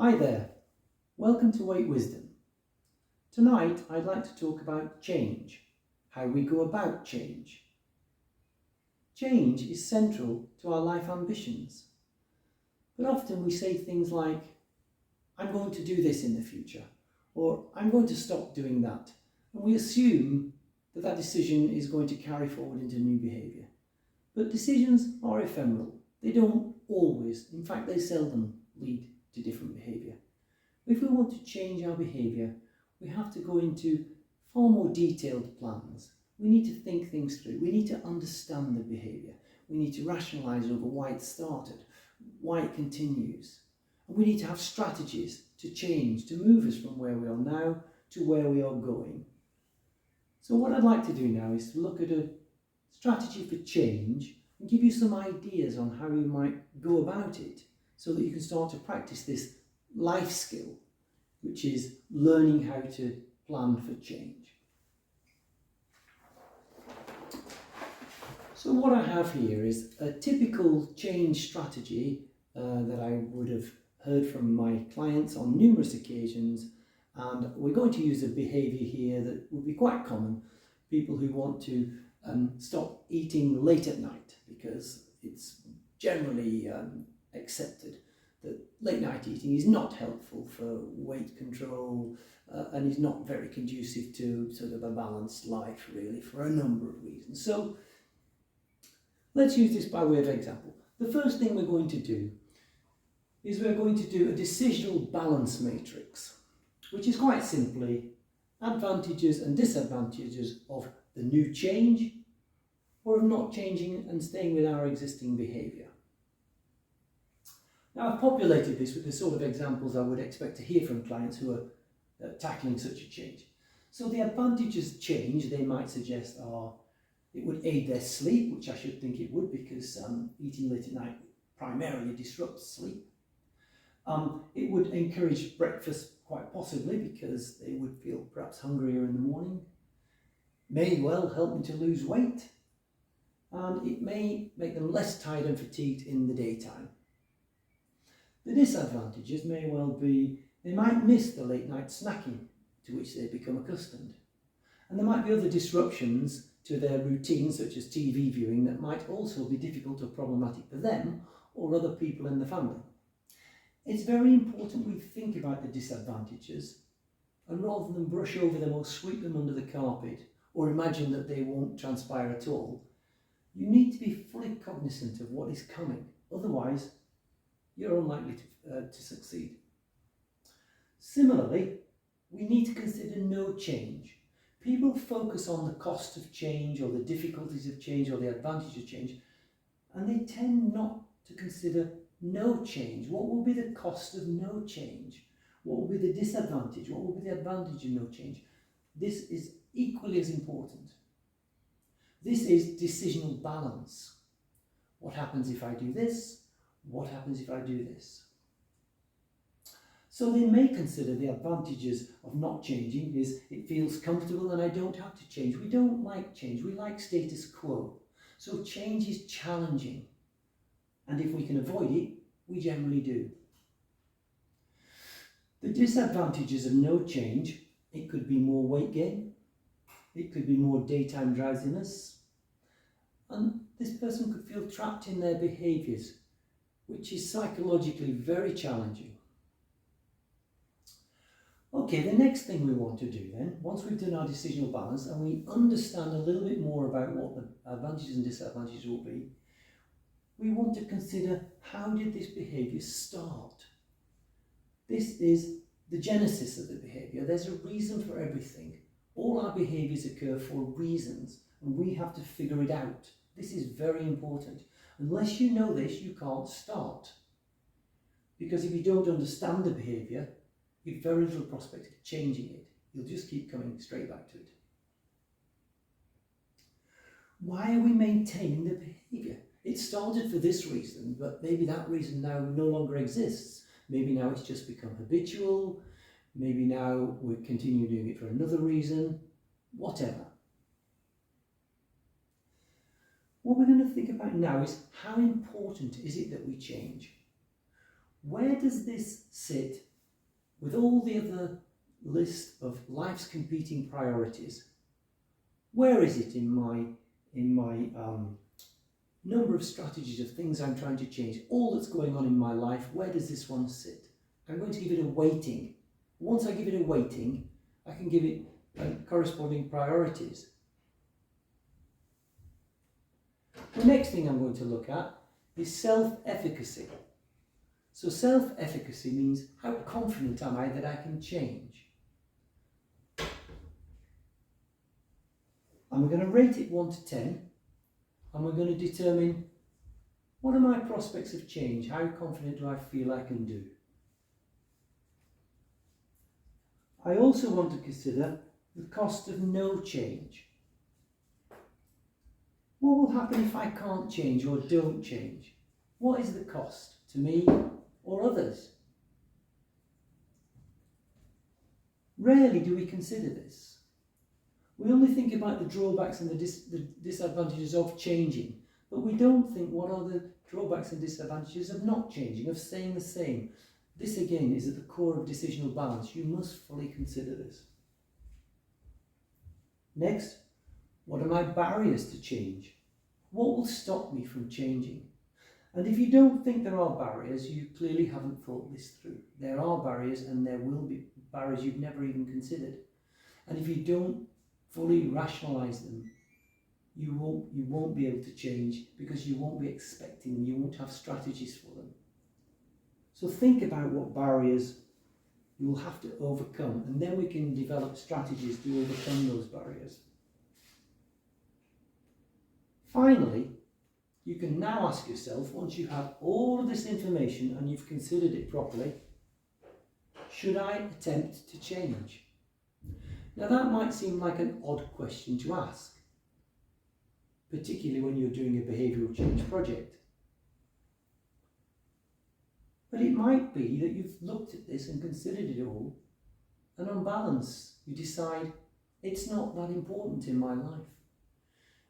Hi there, welcome to Wait Wisdom. Tonight I'd like to talk about change, how we go about change. Change is central to our life ambitions, but often we say things like, I'm going to do this in the future, or I'm going to stop doing that, and we assume that that decision is going to carry forward into new behaviour. But decisions are ephemeral. They don't always, in fact they seldom lead to different behaviour. If we want to change our behaviour, we have to go into far more detailed plans. We need to think things through. We need to understand the behaviour. We need to rationalise over why it started, why it continues. And we need to have strategies to change, to move us from where we are now to where we are going. So what I'd like to do now is to look at a strategy for change and give you some ideas on how you might go about it so that you can start to practice this life skill, which is learning how to plan for change. So what I have here is a typical change strategy that I would have heard from my clients on numerous occasions, and we're going to use a behaviour here that would be quite common. People who want to stop eating late at night, because it's generally accepted that late night eating is not helpful for weight control and is not very conducive to sort of a balanced life, really, for a number of reasons. So let's use this by way of example. The first thing we're going to do is we're going to do a decisional balance matrix, which is quite simply advantages and disadvantages of the new change or of not changing and staying with our existing behaviour. Now, I've populated this with the sort of examples I would expect to hear from clients who are tackling such a change. So the advantages of change, they might suggest, are it would aid their sleep, which I should think it would, because eating late at night primarily disrupts sleep. It would encourage breakfast, quite possibly, because they would feel perhaps hungrier in the morning. May well help them to lose weight, and it may make them less tired and fatigued in the daytime. The disadvantages may well be they might miss the late night snacking to which they become accustomed. And there might be other disruptions to their routine, such as TV viewing, that might also be difficult or problematic for them or other people in the family. It's very important we think about the disadvantages, and rather than brush over them or sweep them under the carpet or imagine that they won't transpire at all, you need to be fully cognizant of what is coming. Otherwise, you're unlikely to succeed. Similarly, we need to consider no change. People focus on the cost of change or the difficulties of change or the advantage of change, and they tend not to consider no change. What will be the cost of no change? What will be the disadvantage? What will be the advantage of no change? This is equally as important. This is decisional balance. What happens if I do this? What happens if I do this? So they may consider the advantages of not changing is it feels comfortable and I don't have to change. We don't like change. We like status quo. So change is challenging. And if we can avoid it, we generally do. The disadvantages of no change, it could be more weight gain. It could be more daytime drowsiness. And this person could feel trapped in their behaviours, which is psychologically very challenging. Okay, the next thing we want to do then, once we've done our decisional balance and we understand a little bit more about what the advantages and disadvantages will be, we want to consider how did this behaviour start? This is the genesis of the behaviour. There's a reason for everything. All our behaviours occur for reasons, and we have to figure it out. This is very important. Unless you know this, you can't start. Because if you don't understand the behaviour, you've very little prospect of changing it. You'll just keep coming straight back to it. Why are we maintaining the behaviour? It started for this reason, but maybe that reason now no longer exists. Maybe now it's just become habitual. Maybe now we continue doing it for another reason. Whatever. What we're going to think about now is how important is it that we change? Where does this sit with all the other list of life's competing priorities, where is it in my number of strategies of things I'm trying to change, all that's going on in my life, where does this one sit? I'm going to give it a weighting. Once I give it a weighting, I can give it corresponding priorities. The next thing I'm going to look at is self-efficacy. So self-efficacy means how confident am I that I can change? And we're going to rate it 1 to 10, and we're going to determine what are my prospects of change? How confident do I feel I can do? I also want to consider the cost of no change. What will happen if I can't change or don't change? What is the cost to me or others? Rarely do we consider this. We only think about the drawbacks and the disadvantages of changing, but we don't think what are the drawbacks and disadvantages of not changing, of staying the same. This again is at the core of decisional balance. You must fully consider this. Next, what are my barriers to change? What will stop me from changing? And if you don't think there are barriers, you clearly haven't thought this through. There are barriers, and there will be barriers you've never even considered. And if you don't fully rationalise them, you won't be able to change, because you won't be expecting them, you won't have strategies for them. So think about what barriers you will have to overcome, and then we can develop strategies to overcome those barriers. Finally, you can now ask yourself, once you have all of this information and you've considered it properly, should I attempt to change? Now that might seem like an odd question to ask, particularly when you're doing a behavioural change project. But it might be that you've looked at this and considered it all, and on balance you decide it's not that important in my life.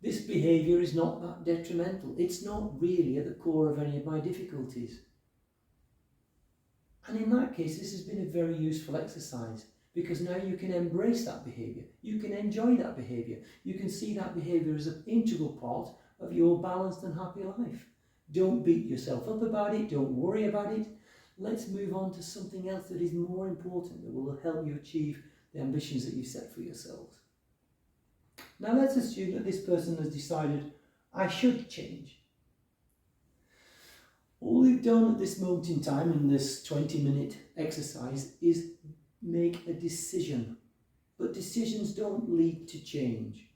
This behaviour is not that detrimental. It's not really at the core of any of my difficulties. And in that case, this has been a very useful exercise, because now you can embrace that behaviour. You can enjoy that behaviour. You can see that behaviour as an integral part of your balanced and happy life. Don't beat yourself up about it. Don't worry about it. Let's move on to something else that is more important, that will help you achieve the ambitions that you've set for yourselves. Now let's assume that this person has decided, I should change. All we've done at this moment in time in this 20-minute exercise is make a decision. But decisions don't lead to change.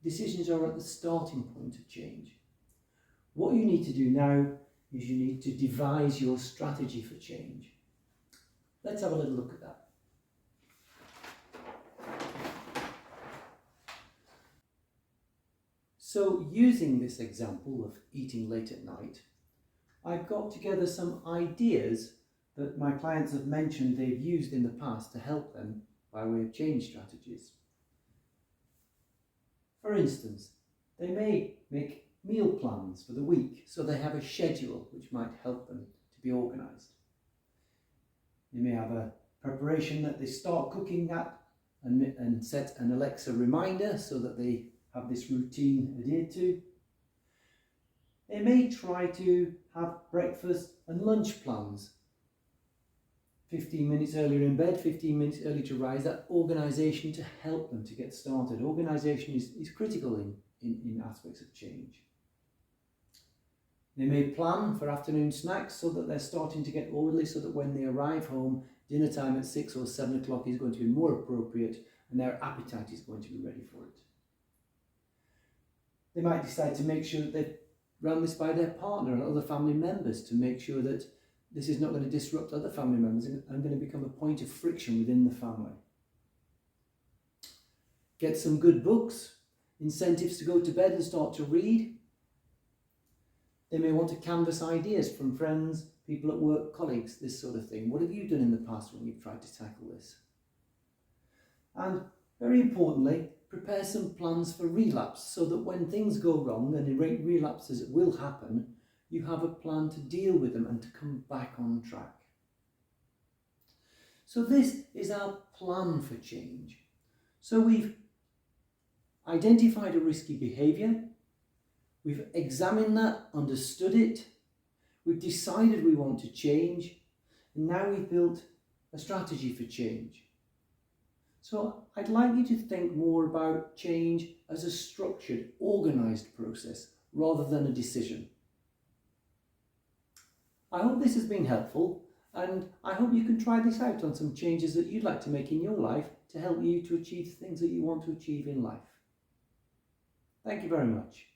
Decisions are at the starting point of change. What you need to do now is you need to devise your strategy for change. Let's have a little look at that. So using this example of eating late at night, I've got together some ideas that my clients have mentioned they've used in the past to help them by way of change strategies. For instance, they may make meal plans for the week, so they have a schedule which might help them to be organised. They may have a preparation that they start cooking at and set an Alexa reminder so that they have this routine adhered to. They may try to have breakfast and lunch plans. 15 minutes earlier in bed, 15 minutes early to rise, that organisation to help them to get started. Organisation is critical in aspects of change. They may plan for afternoon snacks so that they're starting to get orderly, so that when they arrive home, dinner time at 6 or 7 o'clock is going to be more appropriate and their appetite is going to be ready for it. They might decide to make sure that they run this by their partner and other family members, to make sure that this is not going to disrupt other family members and going to become a point of friction within the family. Get some good books, incentives to go to bed and start to read. They may want to canvass ideas from friends, people at work, colleagues, this sort of thing. What have you done in the past when you've tried to tackle this? And very importantly, prepare some plans for relapse, so that when things go wrong, and relapses will happen, you have a plan to deal with them and to come back on track. So this is our plan for change. So we've identified a risky behaviour, we've examined that, understood it, we've decided we want to change, and now we've built a strategy for change. So I'd like you to think more about change as a structured, organised process rather than a decision. I hope this has been helpful, and I hope you can try this out on some changes that you'd like to make in your life to help you to achieve things that you want to achieve in life. Thank you very much.